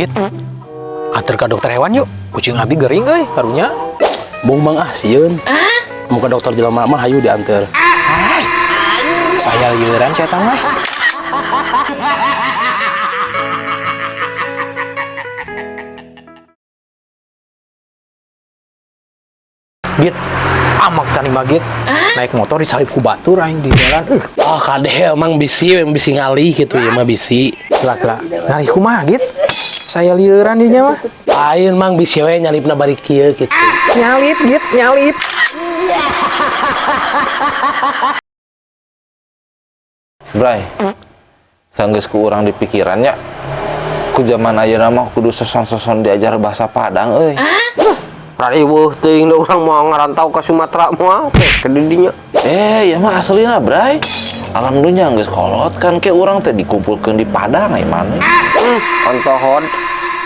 Git, antar ke dokter hewan yuk. Kucing abi gering karunya. Bung Mang Asieun. Muka dokter jelema mah hayu diantar. Saya liuran saya tahu mah. Git, amak tani magit. Naik motor disalip ku batur aing di jalan. Oh kadeh emang bisi ngalih gitu ya mah bisi. Kela-kela. Ngalih kumaha Git? Saya liuran dinya mah. Ayeun mang bisi we nyalipna bari kieu gitu. Nyalip Git, nyalip. Bray, sanggeus ku urang di pikirannya. Ku zaman ayeuna mah kudu soson-soson diajar bahasa Padang euy. Rariweuh teuing da urang mau ngarantau ka Sumatera moal teh ke didinya. Ya mah aslina Bray. Alhamdulillah geus kolot kan ke urang teh dikumpulkeun di Padang ai maneh. Ontohon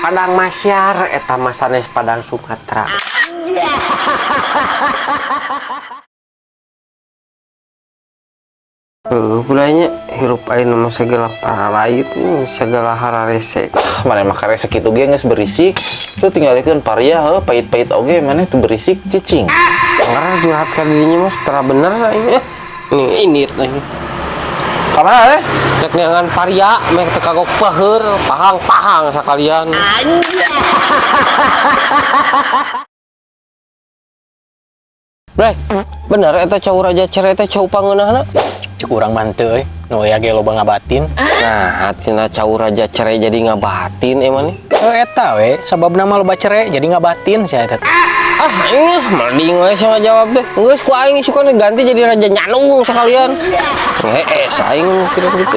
Padang Masyar eta mah sanes Padang Sumatera. Bulanya hirup ayeuna mah segala paralaid segala hararese. Maneh mah karese kitu ge geus berisik. Tuh tinggalikeun paria heuh pait-pait oge maneh teu berisik cicing. Karena curhat ka didinya mah secara bener ini. Nih ini nih. Kamana Cek nyangan paria meh teu kagok paheur, pahang-pahang sakalian. Bre, bener eta cau raja cere teh cau pangeunahna. Cek urang manteu euy. Nu aya ge loba ngabatin. Nah, cenah cau raja cere jadi ngabatin emang nih. Eta we, sababna mah loba cere jadi ngabatin sia eta. Ini mending we sama jawab deh. Geus ku aing suka ganti jadi raja nyanung sekalian. Saing kira gitu.